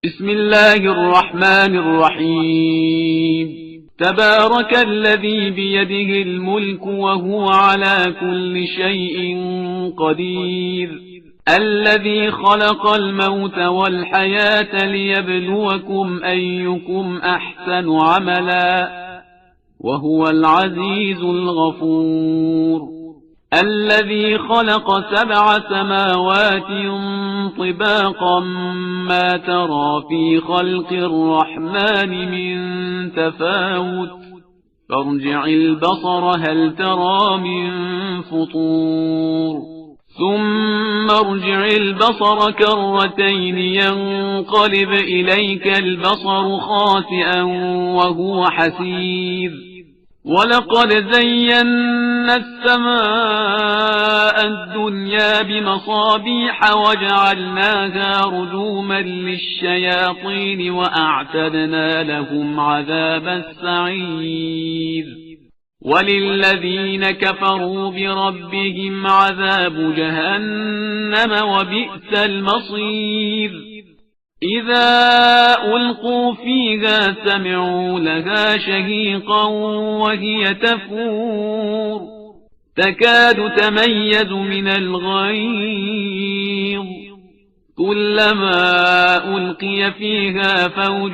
بسم الله الرحمن الرحيم. تبارك الذي بيده الملك وهو على كل شيء قدير، الذي خلق الموت والحياة ليبلوكم أيكم أحسن عملا، وهو العزيز الغفور. الذي خلق 7 سماوات طباقا ما ترى في خلق الرحمن من تفاوت، فارجع البصر هل ترى من فطور، ثم ارجع البصر كرتين ينقلب إليك البصر خاسئا وهو حسير. ولقد زينا السماء الدنيا بمصابيح وجعلناها رجوما للشياطين وأعتدنا لهم عذاب السعير. وللذين كفروا بربهم عذاب جهنم وبئس المصير. إذا ألقوا فيها سمعوا لها شهيقا وهي تفور، تكاد تميز من الغيظ، كلما ألقي فيها فوج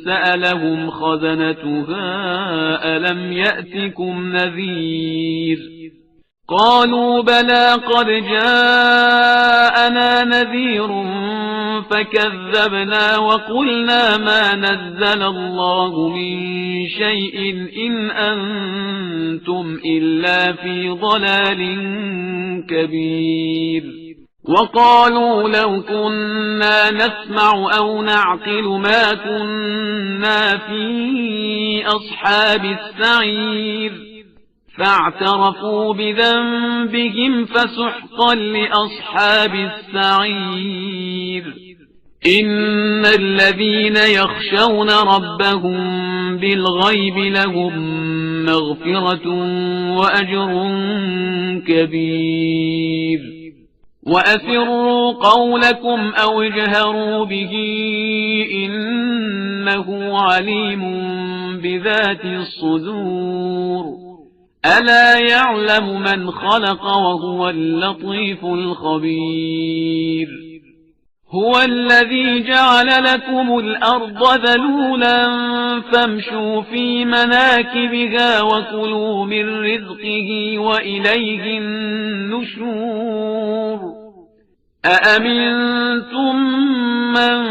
سألهم خزنتها ألم يأتكم نذير، قالوا بلى قد جاءنا نذير فكذبنا وقلنا ما نزل الله من شيء إن أنتم إلا في ضلال كبير. وقالوا لو كنا نسمع أو نعقل ما كنا في أصحاب السعير، فاعترفوا بذنبهم فسحقا لأصحاب السعير. إن الذين يخشون ربهم بالغيب لهم مغفرة وأجر كبير. وأسروا قولكم أو اجهروا به إنه عليم بذات الصدور. ألا يعلم من خلق وهو اللطيف الخبير. هو الذي جعل لكم الأرض ذلولا فامشوا في مناكبها وكلوا من رزقه وإليه النشور. أأمنتم من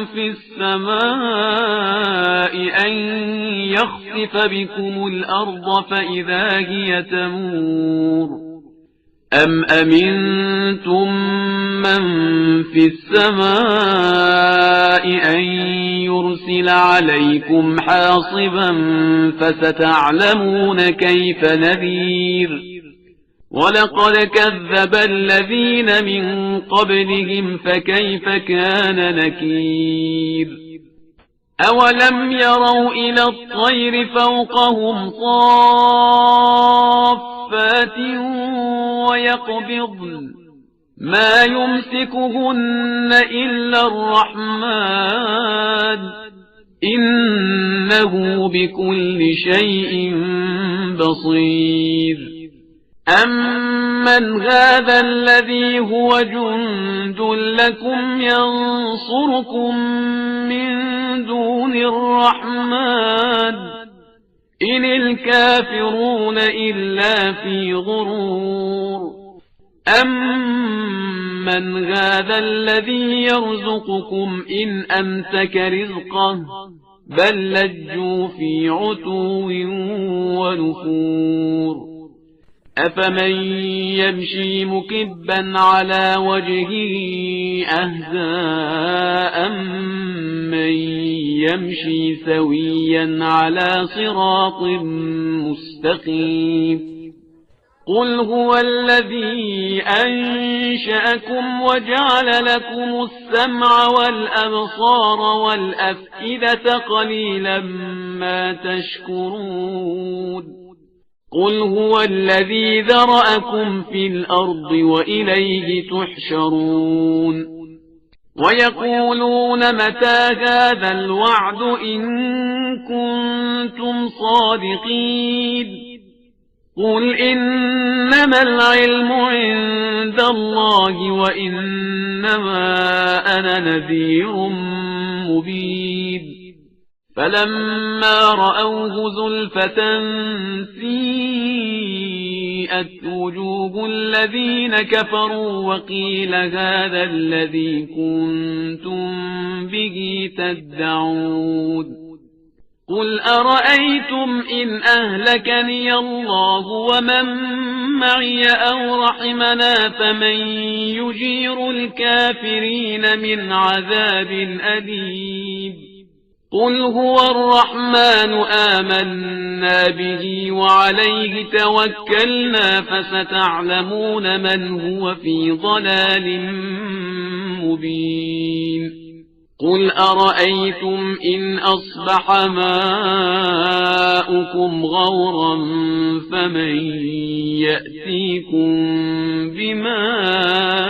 في السماء أن يخسف بكم الأرض فإذا هي تمور، أم أمنتم من في السماء أن يرسل عليكم حاصبا فستعلمون كيف نذير. ولقد كذب الذين من قبلهم فكيف كان نكير. أولم يروا إلى الطير فوقهم صافات ويقبضن ما يمسكهن إلا الرحمن إنه بكل شيء بصير. أمن هذا الذي هو جند لكم ينصركم من دون الرحمن إن الكافرون إلا في غرور. أمن هذا الذي يرزقكم إن أمسك رزقه بل لجوا في عتو ونفور. أفمن يمشي مكبا على وجهه أهدى أمن يمشي سويا على صراط مستقيم. قل هو الذي أنشأكم وجعل لكم السمع والأبصار والأفئدة قليلا ما تشكرون. قل هو الذي ذرأكم في الأرض وإليه تحشرون. ويقولون متى هذا الوعد إن كنتم صادقين قل إنما العلم عند الله وإنما أنا نذير مبين فلما رأوه زلفة سيئت وجوه الذين كفروا وقيل هذا الذي كنتم به تدعون قل أرأيتم إن أهلكني الله ومن معي أو رحمنا فمن يجير الكافرين من عذاب أليم قل هو الرحمن آمنا به وعليه توكلنا فستعلمون من هو في ضلال مبين قل أرأيتم إن أصبح ماؤكم غورا فمن يأتيكم بماء